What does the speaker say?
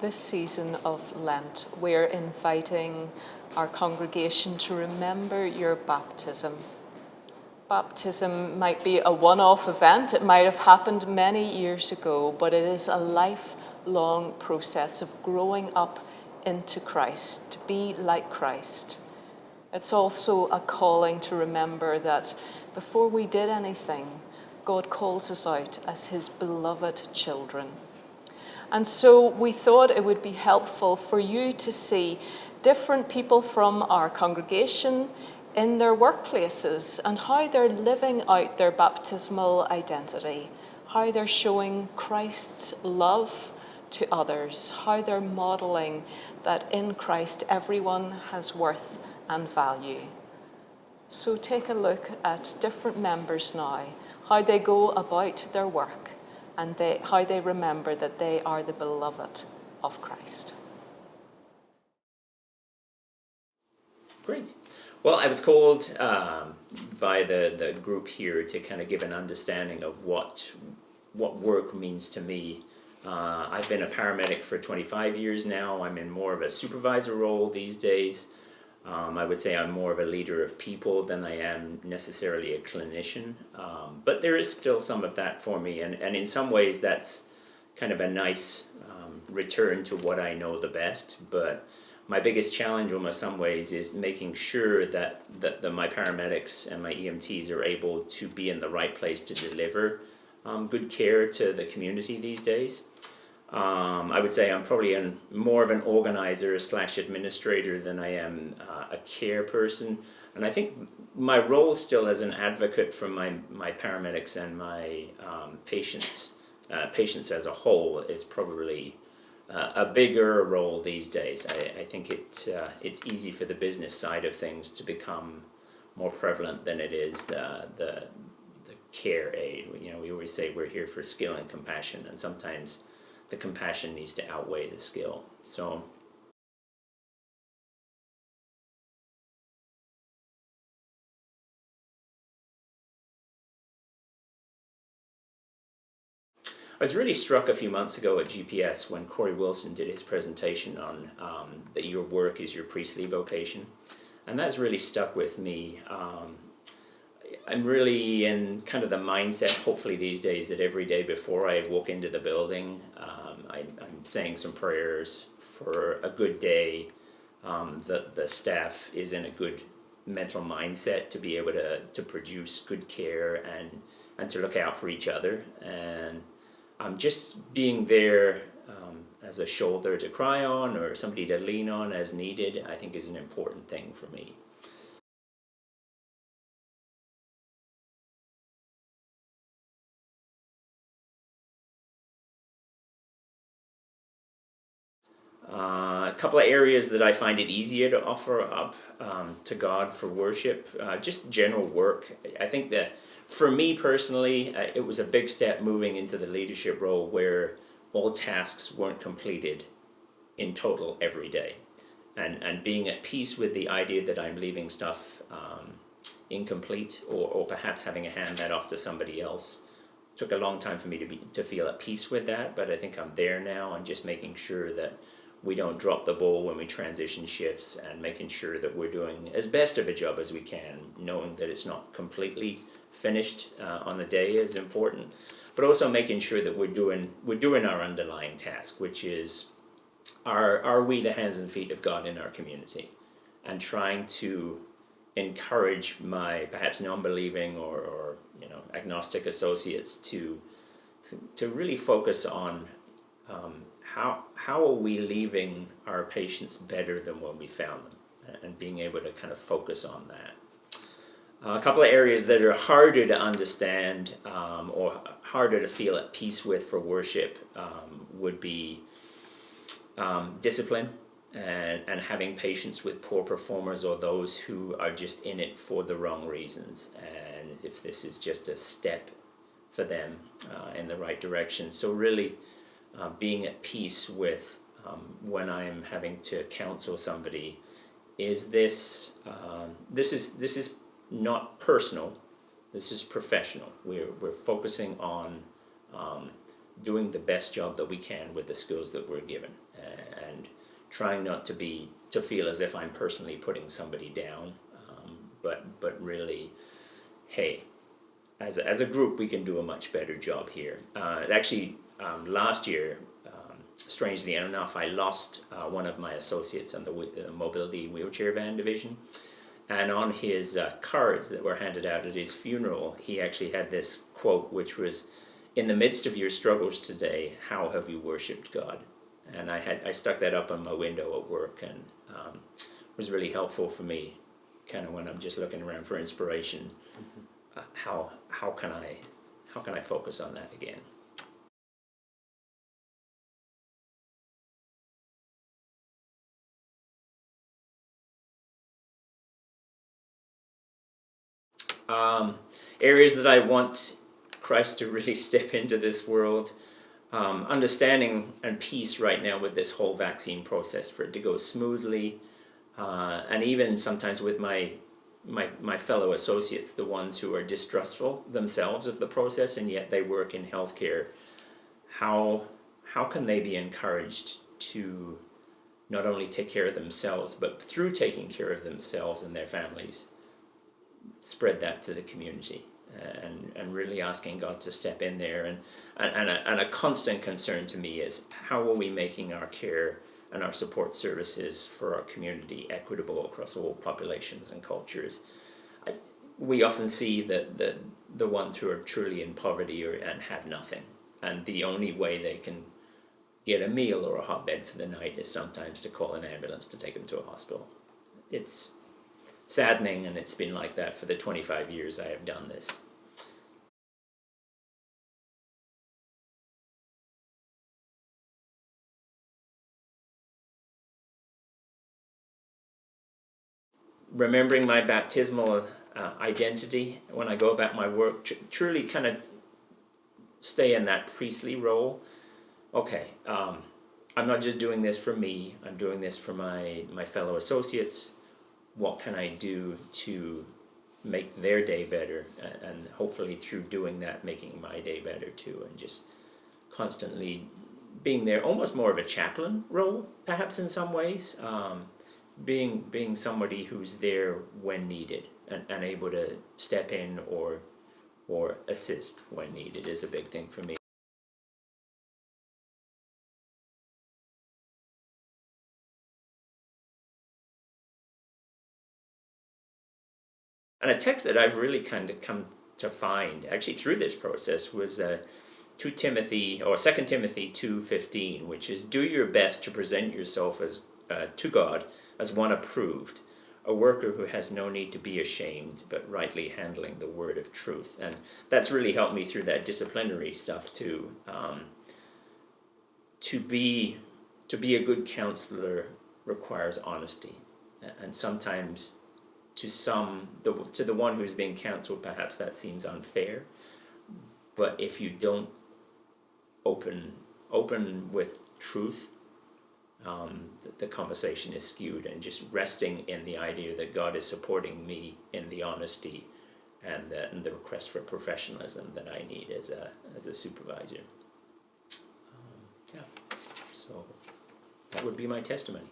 This season of Lent, we're inviting our congregation to remember your baptism. Baptism might be a one-off event. It might have happened many years ago, but it is a lifelong process of growing up into Christ, to be like Christ. It's also a calling to remember that before we did anything, God calls us out as his beloved children. And so we thought it would be helpful for you to see different people from our congregation in their workplaces and how they're living out their baptismal identity, how they're showing Christ's love to others, how they're modelling that in Christ everyone has worth and value. So take a look at different members now, how they go about their work, and how they remember that they are the beloved of Christ. Great. Well, I was called by the group here to kind of give an understanding of what work means to me. I've been a paramedic for 25 years now. I'm in more of a supervisor role these days. I would say I'm more of a leader of people than I am necessarily a clinician. But there is still some of that for me, and in some ways that's kind of a nice return to what I know the best. But my biggest challenge in some ways is making sure that my paramedics and my EMTs are able to be in the right place to deliver good care to the community these days. I would say I'm probably more of an organizer / administrator than I am a care person. And I think my role still as an advocate for my paramedics and my patients as a whole is probably a bigger role these days. I think it's easy for the business side of things to become more prevalent than it is the care aid. You know, we always say we're here for skill and compassion, and sometimes the compassion needs to outweigh the skill. So I was really struck a few months ago at GPS when Corey Wilson did his presentation on that your work is your priestly vocation. And that's really stuck with me. I'm really in kind of the mindset, hopefully these days, that every day before I walk into the building, I'm saying some prayers for a good day, that the staff is in a good mental mindset to be able to produce good care and to look out for each other. And just being there as a shoulder to cry on or somebody to lean on as needed, I think is an important thing for me. A couple of areas that I find it easier to offer up to God for worship, just general work. I think that for me personally, it was a big step moving into the leadership role where all tasks weren't completed in total every day. And being at peace with the idea that I'm leaving stuff incomplete or perhaps having to hand that off to somebody else. Took a long time for me to feel at peace with that, but I think I'm there now, and just making sure that we don't drop the ball when we transition shifts, and making sure that we're doing as best of a job as we can, knowing that it's not completely finished on the day is important, but also making sure that we're doing our underlying task, which is are we the hands and feet of God in our community, and trying to encourage my perhaps non-believing or agnostic associates to really focus on how are we leaving our patients better than when we found them, and being able to kind of focus on that. A couple of areas that are harder to understand or harder to feel at peace with for worship would be discipline and having patience with poor performers or those who are just in it for the wrong reasons, and if this is just a step for them in the right direction. So really being at peace with when I'm having to counsel somebody, is this is not personal, this is professional. We're focusing on doing the best job that we can with the skills that we're given, and trying not to feel as if I'm personally putting somebody down, but really, hey, as a group we can do a much better job here. Actually, last year, strangely enough, I lost one of my associates on the mobility wheelchair van division. And on his cards that were handed out at his funeral, he actually had this quote, which was, "In the midst of your struggles today, how have you worshipped God?" And I stuck that up on my window at work, and it was really helpful for me, kind of when I'm just looking around for inspiration. How can I focus on that again? Areas that I want Christ to really step into this world. Understanding and peace right now with this whole vaccine process, for it to go smoothly, and even sometimes with my fellow associates, the ones who are distrustful themselves of the process and yet they work in healthcare, how can they be encouraged to not only take care of themselves, but through taking care of themselves and their families, spread that to the community, and really asking God to step in there. And a constant concern to me is, how are we making our care and our support services for our community equitable across all populations and cultures? We often see that the ones who are truly in poverty and have nothing, and the only way they can get a meal or a hot bed for the night is sometimes to call an ambulance to take them to a hospital. It's saddening, and it's been like that for the 25 years I have done this. Remembering my baptismal identity when I go about my work, truly kind of stay in that priestly role. Okay, I'm not just doing this for me, I'm doing this for my fellow associates. What can I do to make their day better, and hopefully through doing that, making my day better too, and just constantly being there, almost more of a chaplain role, perhaps in some ways, being somebody who's there when needed, and able to step in or assist when needed is a big thing for me. And a text that I've really kind of come to find, actually through this process, was 2 Timothy, or 2 Timothy 2:15, which is, "Do your best to present yourself as to God as one approved, a worker who has no need to be ashamed, but rightly handling the word of truth." And that's really helped me through that disciplinary stuff too. To be a good counselor requires honesty, and sometimes to the one who's being counseled, perhaps that seems unfair. But if you don't open with truth, the conversation is skewed, and just resting in the idea that God is supporting me in the honesty and the request for professionalism that I need as a supervisor. Yeah, so that would be my testimony.